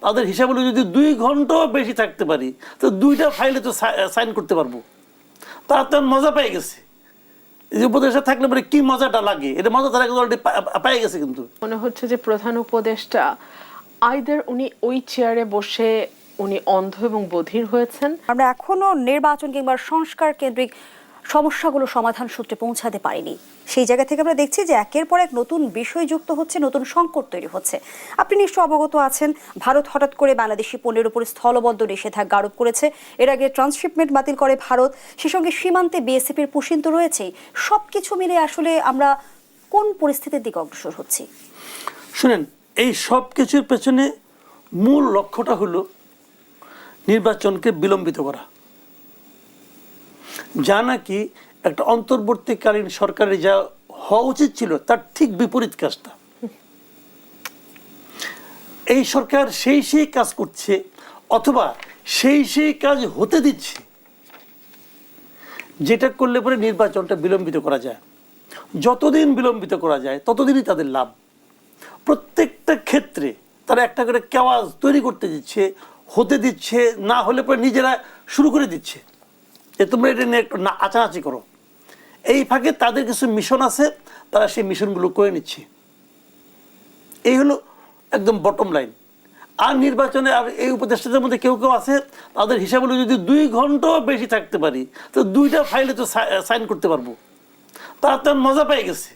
তাদের হিসাব হলো যদি 2 ঘন্টাও বেশি থাকতে পারি তো 2টা ফাইলে তো সাইন করতে পারবো। তারা তো মজা পেয়ে গেছে, যে উপদেষ্টা থাকলে পরে কি মজাটা লাগে, এটা মজা তারা অলরেডি পেয়ে গেছে। কিন্তু মনে হচ্ছে যে প্রধান উপদেষ্টা আইদার উনি ওই চেয়ারে বসে উনি অন্ধ এবং বধির হয়েছেন। আমরা এখনো নির্বাচন কিংবা সংস্কার কেন্দ্রিক সমস্যাগুলো সমাধান সূত্রে পৌঁছাতে পারিনি। সেই জায়গা থেকে আমরা দেখছি যে একের পর এক নতুন বিষয় যুক্ত হচ্ছে, নতুন সংকট তৈরি হচ্ছে। আপনি নিশ্চয় অবগত আছেন, ভারত হঠাৎ করে বাংলাদেশি পণ্যের উপর স্থলবন্দর নিষেধাজ্ঞা আরোপ করেছে। এর আগে ট্রান্সশিপমেন্ট বাতিল করে ভারত, সে সঙ্গে সীমান্তে বিএসএফের পুশিন তো রয়েছেই। সবকিছু মিলে আসলে আমরা কোন পরিস্থিতির দিকে অগ্রসর হচ্ছি? শুনেন, এই সব কিছুর পেছনে মূল লক্ষ্যটা হলো নির্বাচনকে বিলম্বিত করা, যা নাকি একটা অন্তর্বর্তীকালীন সরকারের যা হওয়া উচিত ছিল তার ঠিক বিপরীত কাজটা। এই সরকার সেই কাজ করছে, অথবা সেই কাজ হতে দিচ্ছে, যেটা করলে পরে নির্বাচনটা বিলম্বিত করা যায়। যতদিন বিলম্বিত করা যায় ততদিনই তাদের লাভ। প্রত্যেকটা ক্ষেত্রে তারা একটা করে কেওয়াজ তৈরি করতে দিচ্ছে, হতে দিচ্ছে, না হলে পরে নিজেরা শুরু করে দিচ্ছে যে তোমরা এটা নিয়ে একটু নাচানাচি করো। এই ফাঁকে তাদের কিছু মিশন আছে, তারা সেই মিশনগুলো করে নিচ্ছে। এই হলো একদম বটম লাইন। আর নির্বাচনে আর এই উপদেষ্টাদের মধ্যে কেউ কেউ আছে, তাদের হিসাব হলো যদি 2 ঘন্টাও বেশি থাকতে পারি তো 2টা ফাইলে তো সাইন করতে পারবো। তারা তো মজা পেয়ে গেছে,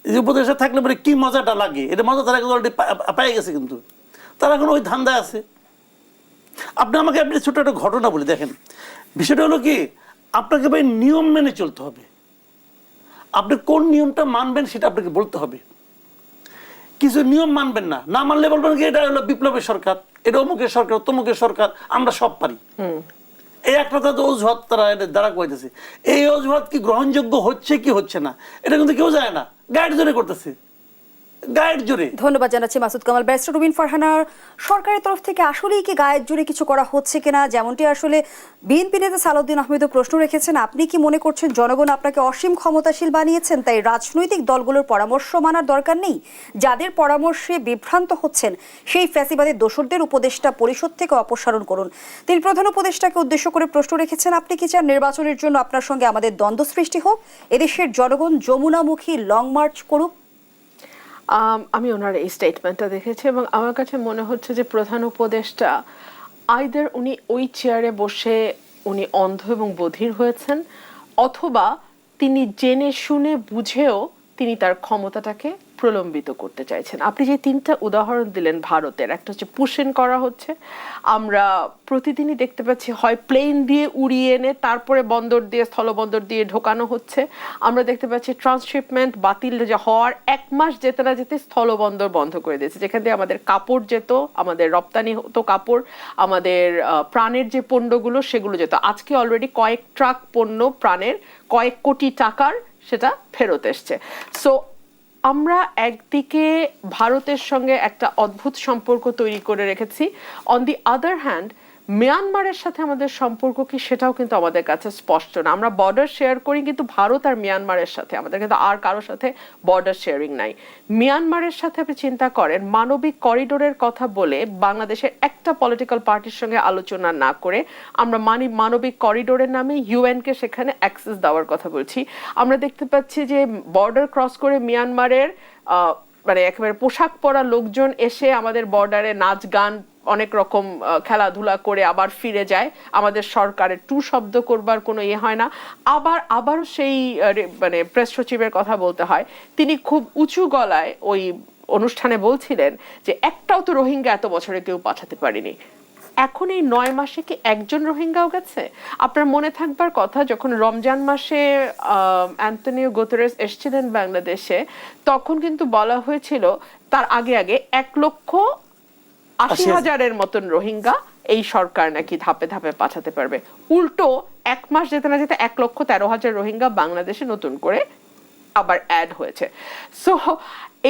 যে উপদেষ্টা থাকলে পরে কি মজাটা লাগে, এটা মজা তারা অলরেডি পেয়ে গেছে। কিন্তু তারা এখন ওই ধান্দায় আছে। আপনি ছোট একটা ঘটনা বলি, দেখেন বিষয়টা হলো কি, আপনাকে ভাই নিয়ম মেনে চলতে হবে। আপনি কোন নিয়মটা মানবেন সেটা আপনাকে বলতে হবে। কিছু নিয়ম মানবেন না, না মানলে বলবেন কি এটা হলো বিপ্লবের সরকার, এটা অমুকের সরকার, তমুকের সরকার, আমরা সব পারি। এই একটা তো অজুহাত তারা এদের দ্বারা কইতেছে। এই অজুহাত কি গ্রহণযোগ্য হচ্ছে কি হচ্ছে না এটা কিন্তু কেউ জানে না, গাইড জোরে করতেছে, গাইড জোরে। ধন্যবাদ জানাচ্ছি মাসুদ কামাল। ব্যারিস্টার রুবিন ফারহানার, সরকারের তরফ থেকে আসলেই কি গায়ের জোরে কিছু করা হচ্ছে কিনা, যেমনটি আসলে বিএনপি নেতা সালাউদ্দিন আহমেদও প্রশ্ন রেখেছেন, আপনি কি মনে করছেন জনগণ আপনাকে অসীম ক্ষমতাশীল বানিয়েছেন, তাই রাজনৈতিক দলগুলোর পরামর্শ মানার দরকার নেই? যাদের পরামর্শে বিভ্রান্ত হচ্ছেন সেই ফ্যাসিবাদের দোসরদের উপদেষ্টা পরিষদ থেকে অপসারণ করুন। তিনি প্রধান উপদেষ্টাকে উদ্দেশ্য করে প্রশ্ন রেখেছেন, আপনি কি চান নির্বাচনের জন্য আপনার সঙ্গে আমাদের দ্বন্দ্ব সৃষ্টি হোক, এদেশের জনগণ যমুনামুখী লং মার্চ করুক? আমি ওনার এই স্টেটমেন্টটা দেখেছি এবং আমার কাছে মনে হচ্ছে যে প্রধান উপদেষ্টা আইদার উনি ওই চেয়ারে বসে উনি অন্ধ এবং বধির হয়েছেন, অথবা তিনি জেনে শুনে বুঝেও তিনি তার ক্ষমতাটাকে প্রলম্বিত করতে চাইছেন। আপনি যে 3টা উদাহরণ দিলেন ভারতের, একটা হচ্ছে পুশিন করা হচ্ছে, আমরা প্রতিদিনই দেখতে পাচ্ছি হয় প্লেন দিয়ে উড়িয়ে এনে তারপরে বন্দর দিয়ে, স্থলবন্দর দিয়ে ঢোকানো হচ্ছে। আমরা দেখতে পাচ্ছি ট্রান্সশিপমেন্ট বাতিল যে হওয়ার 1 মাস যেতে না যেতে স্থলবন্দর বন্ধ করে দিয়েছে, যেখান দিয়ে আমাদের কাপড় যেত, আমাদের রপ্তানি হতো কাপড়, আমাদের প্রাণের যে পণ্যগুলো সেগুলো যেত। আজকে অলরেডি কয়েক ট্রাক পণ্য প্রাণের কয়েক কোটি টাকার সেটা ফেরত এসছে। সো আমরা একদিকে ভারতের সঙ্গে একটা অদ্ভুত সম্পর্ক তৈরি করে রেখেছি, অন দি আদার হ্যান্ড মিয়ানমারের সাথে আমাদের সম্পর্ক কি সেটাও কিন্তু আমাদের কাছে স্পষ্ট না। আমরা বর্ডার শেয়ার করি কিন্তু ভারত আর মিয়ানমারের সাথে, আমাদের কিন্তু আর কারোর সাথে বর্ডার শেয়ারিং নাই। মিয়ানমারের সাথে আপনি চিন্তা করেন, মানবিক করিডোরের কথা বলে বাংলাদেশের একটা পলিটিক্যাল পার্টির সঙ্গে আলোচনা না করে আমরা মানবিক করিডোরের নামে ইউএনকে সেখানে অ্যাক্সেস দেওয়ার কথা বলছি। আমরা দেখতে পাচ্ছি যে বর্ডার ক্রস করে মিয়ানমারের মানে একেবারে পোশাক পরা লোকজন এসে আমাদের বর্ডারে নাচ গান অনেক রকম খেলাধুলা করে আবার ফিরে যায়, আমাদের সরকারের টু শব্দ করবার কোনো ইয়ে হয় না। আবার সেই মানে প্রেস সচিবের কথা বলতে হয়, তিনি খুব উঁচু গলায় ওই অনুষ্ঠানে বলছিলেন যে একটাও তো রোহিঙ্গা এত বছরে কেউ পাঠাতে পারেনি। এখন এই 9 মাসে কি একজন রোহিঙ্গাও গেছে? আপনার মনে থাকবার কথা, যখন রমজান মাসে অ্যান্টনিও গুতেরেস এসেছিলেন বাংলাদেশে, তখন কিন্তু বলা হয়েছিল তার আগে 1,80,000-এর মতন রোহিঙ্গা এই সরকার নাকি ধাপে ধাপে পাঠাতে পারবে। উল্টো 1 মাস যেতে না যেতে 1,13,000 রোহিঙ্গা বাংলাদেশে নতুন করে আবার অ্যাড হয়েছে। সো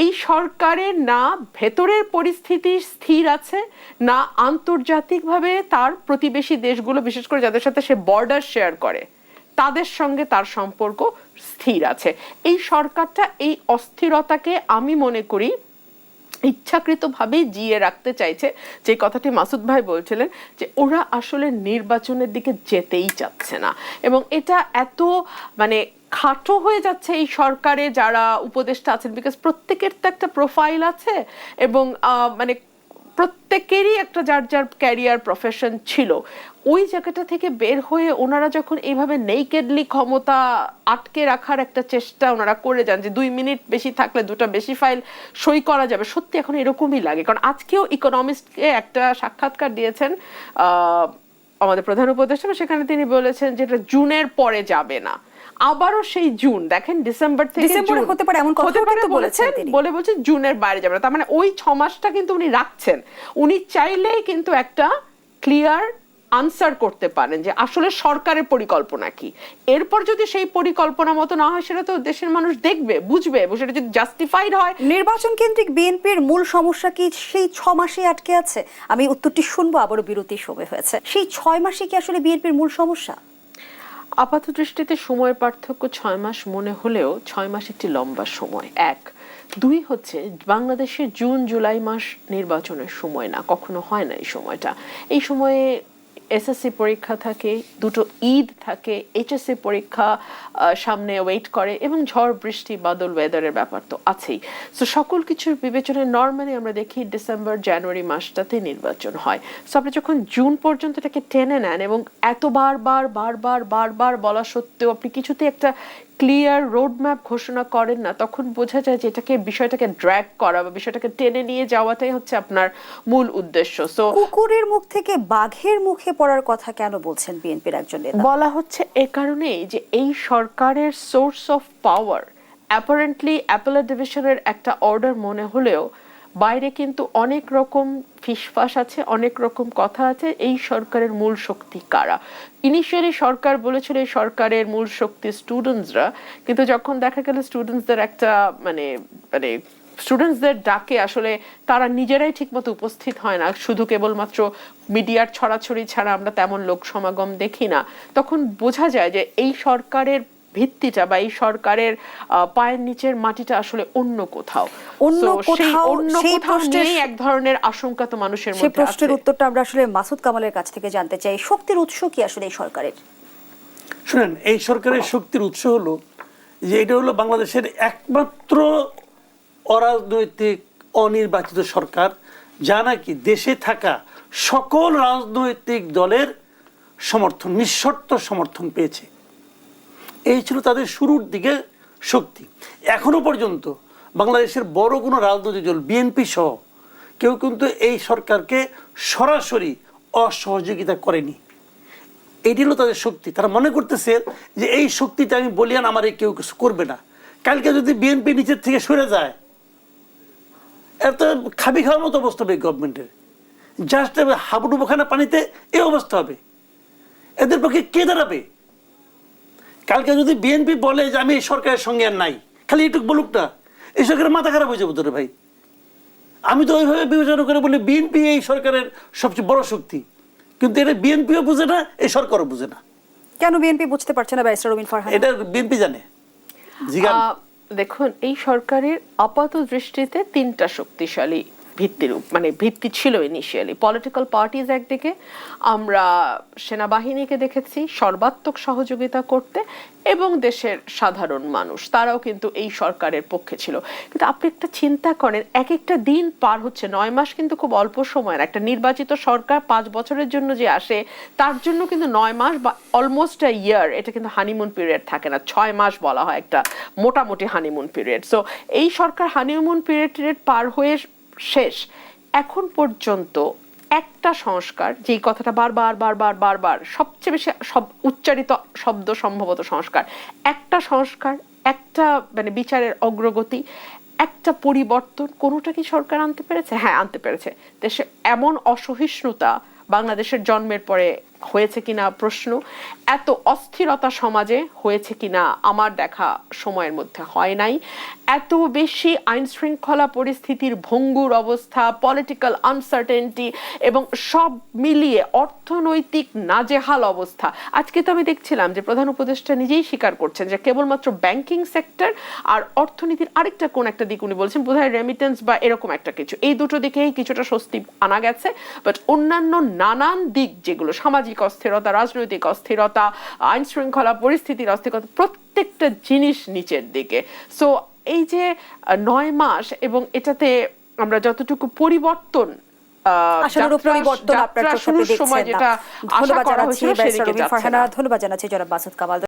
এই সরকারের না ভেতরের পরিস্থিতি স্থির আছে, না আন্তর্জাতিকভাবে তার প্রতিবেশী দেশগুলো, বিশেষ করে যাদের সাথে সে বর্ডার শেয়ার করে, তাদের সঙ্গে তার সম্পর্ক স্থির আছে। এই সরকারটা এই অস্থিরতাকে আমি মনে করি ইচ্ছাকৃতভাবেই জিয়ে রাখতে চাইছে, যে কথাটি মাসুদ ভাই বলছিলেন যে ওরা আসলে নির্বাচনের দিকে যেতেই চাচ্ছে না, এবং এটা এত মানে খাটো হয়ে যাচ্ছে এই সরকারে যারা উপদেষ্টা আছেন, বিকজ প্রত্যেকের তো একটা প্রোফাইল আছে, এবং মানে প্রত্যেকেরই একটা যার যার ক্যারিয়ার প্রফেশন ছিল। ওই জায়গাটা থেকে বের হয়ে ওনারা যখন এইভাবে নেইকেডলি ক্ষমতা আটকে রাখার একটা চেষ্টা ওনারা করে যান, যে 2 মিনিট বেশি থাকলে 2টা বেশি ফাইল সই করা যাবে, সত্যি এখন এরকমই লাগে। কারণ আজকেও ইকোনমিস্টকে একটা সাক্ষাৎকার দিয়েছেন আমাদের প্রধান উপদেষ্টা, সেখানে তিনি বলেছেন যে এটা জুনের পরে যাবে না, আবারও সেই জুন দেখেন ডিসেম্বর থেকে ডিসেম্বরে হতে পারে এমন কথা বলেছেন তিনি, বলছেন জুনের বাইরে যাবে না। তার মানে ওই 6 মাসটা কিন্তু উনি রাখছেন, উনি চাইলেই কিন্তু একটা ক্লিয়ার আনসার করতে পারেন যে আসলে সরকারের পরিকল্পনা কি। এরপর যদি সেই পরিকল্পনা মতো না হয়, সেটা তো দেশের মানুষ দেখবে, বুঝবে, এবং সেটা যদি জাস্টিফাইড হয়। নির্বাচন কেন্দ্রিক বিএনপির মূল সমস্যা কি সেই 6 মাসে আটকে আছে? আমি উত্তরটি শুনবো, আবারও বিরতির সময় হয়েছে। সেই 6 মাসে কি আসলে বিএনপির মূল সমস্যা? আপাত দৃষ্টিতে সময়ের পার্থক্য 6 মাস মনে হলেও 6 মাস একটি লম্বা সময়। 1, 2 হচ্ছে বাংলাদেশের জুন জুলাই মাস নির্বাচনের সময় না, কখনো হয় না এই সময়টা। এই সময়ে এসএসসি পরীক্ষা থাকে, 2টো ঈদ থাকে, এইচএসসি পরীক্ষা সামনে ওয়েট করে, এবং ঝড় বৃষ্টি বাদল ওয়েদারের ব্যাপার তো আছেই। সো সকল কিছুর বিবেচনায় নর্মালি আমরা দেখি ডিসেম্বর জানুয়ারি মাসটাতে নির্বাচন হয়। সো আপনি যখন জুন পর্যন্ত এটাকে টেনে নেন, এবং এত বারবার বলা সত্ত্বেও আপনি কিছুতে একটা ক্লিয়ার রোড ম্যাপ ঘোষণা করেন না, তখন বোঝা যায় যে বিষয়টাকে ড্র্যাগ করা বা বিষয়টাকে টেনে নিয়ে যাওয়াটাই হচ্ছে আপনার মূল উদ্দেশ্য। সো কুকুরের মুখ থেকে বাঘের মুখে পড়ার কথা কেন বলছেন বিএনপির একজন নেতা? বলা হচ্ছে এ কারণেই যে এই সরকারের source of power apparently appellate ডিভিশনের একটা অর্ডার মনে হলেও বাইরে কিন্তু অনেক রকম ফিসফাস আছে, অনেক রকম কথা আছে। এই সরকারের মূল শক্তি কারা? ইনিশিয়ালি সরকার বলেছিল এই সরকারের মূল শক্তি স্টুডেন্টসরা, কিন্তু যখন দেখা গেল স্টুডেন্টসদের একটা মানে স্টুডেন্টসদের ডাকে আসলে তারা নিজেরাই ঠিকমতো উপস্থিত হয় না, শুধু কেবলমাত্র মিডিয়ার ছড়াছড়ি ছাড়া আমরা তেমন লোক সমাগম দেখি না, তখন বোঝা যায় যে এই সরকারের ভিত্তিটা বা এই সরকারের পায়ের নিচের মাটিটা আসলে অন্য কোথাও নেই। এক ধরনের আশঙ্কা তো মানুষের মধ্যে আছে। সেই প্রশ্নের উত্তরটা আমরা আসলে মাসুদ কামালের কাছ থেকে জানতে চাই। শক্তির উৎস কি আসলে এই সরকারের? শুনেন, এই সরকারের শক্তির উৎস হলো যে এটা হলো বাংলাদেশের একমাত্র অরাজনৈতিক অনির্বাচিত সরকার, যা নাকি দেশে থাকা সকল রাজনৈতিক দলের সমর্থন, নিঃশর্ত সমর্থন পেয়েছে। এই ছিল তাদের শুরুর দিকে শক্তি। এখনো পর্যন্ত বাংলাদেশের বড় কোনো রাজনৈতিক দল বিএনপি সহ কেউ কিন্তু এই সরকারকে সরাসরি অসহযোগিতা করেনি। এটি হলো তাদের শক্তি। তারা মনে করতেছে যে এই শক্তিতে আমি বলিয়ান আমার কেউ কিছু করবে না। কালকে যদি বিএনপি নিচের থেকে সরে যায়, এত খাবি খাওয়ার মতো অবস্থা হবে গভর্নমেন্টের, জাস্ট হাবুডুবুখানা পানিতে এই অবস্থা হবে। এদের পক্ষে কে দাঁড়াবে? কালকে যদি বিএনপি বলে যে আমি এই সরকারের সঙ্গে আর নাই, খালি এটুকু বলুক না, এই সরকারের মাথা খারাপ হয়ে যাবো তোরে ভাই। আমি তো ওইভাবে বিবেচনা করে বলি বিএনপি এই সরকারের সবচেয়ে বড় শক্তি, কিন্তু এটা বিএনপিও বুঝে না, এই সরকারও বুঝে না। কেন বিএনপি বুঝতে পারছে না ব্যারিস্টার রবিন ফারহানা? এটা বিএনপি জানে। দেখুন, এই সরকারের আপাত দৃষ্টিতে 3টা শক্তিশালী ভিত্তি ছিল ইনিশিয়ালি। পলিটিক্যাল পার্টিজ একদিকে, আমরা সেনাবাহিনীকে দেখেছি সর্বাত্মক সহযোগিতা করতে, এবং দেশের সাধারণ মানুষ তারাও কিন্তু এই সরকারের পক্ষে ছিল। কিন্তু আপনি একটা চিন্তা করেন, এক একটা দিন পার হচ্ছে, 9 মাস কিন্তু খুব অল্প সময়ের। একটা নির্বাচিত সরকার 5 বছরের জন্য যে আসে, তার জন্য কিন্তু 9 মাস বা অলমোস্ট আ ইয়ার, এটা কিন্তু হানিমুন পিরিয়ড থাকে না। 6 মাস বলা হয় একটা মোটামুটি হানিমুন পিরিয়ড। সো এই সরকার হানিমুন পিরিয়ড পার হয়ে শেষ। এখন পর্যন্ত একটা সংস্কার, যেই কথাটা বারবার সবচেয়ে বেশি উচ্চারিত শব্দ সম্ভবত সংস্কার, একটা সংস্কার, একটা মানে বিচারের অগ্রগতি, একটা পরিবর্তন, কোনোটা কি সরকার আনতে পেরেছে? হ্যাঁ, আনতে পেরেছে। দেশে এমন অসহিষ্ণুতা বাংলাদেশের জন্মের পরে হয়েছে কিনা প্রশ্ন, এত অস্থিরতা সমাজে হয়েছে কিনা আমার দেখা সময়ের মধ্যে হয় নাই, এত বেশি আইন শৃঙ্খলা পরিস্থিতির ভঙ্গুর অবস্থা, পলিটিক্যাল আনসার্টেনিটি এবং সব মিলিয়ে অর্থনৈতিক নাজেহাল অবস্থা। আজকে তো আমি দেখছিলাম যে প্রধান উপদেষ্টা নিজেই স্বীকার করছেন যে কেবলমাত্র ব্যাংকিং সেক্টর আর অর্থনীতির আরেকটা কোন একটা দিক উনি বলছেন বোধহয় রেমিটেন্স বা এরকম একটা কিছু, এই দুটো দিকেই কিছুটা স্বস্তি আনা গেছে, বাট অন্যান্য নানান দিক যেগুলো সামাজিক অস্থিরতা, রাজনৈতিক অস্থিরতা, আইন শৃঙ্খলা পরিস্থিতির অস্থিরতা, প্রত্যেকটা জিনিস নিচের দিকে। সো এই যে 9 মাস এবং এটাতে আমরা যতটুকু পরিবর্তন পরিবর্তন আপনার চোখে দেখছেন না। ধন্যবাদ জানাচ্ছি ব্যারিস্টার রুবিন ফারহানা, ধন্যবাদ জানাচ্ছি জনাব মাসুদ কামাল।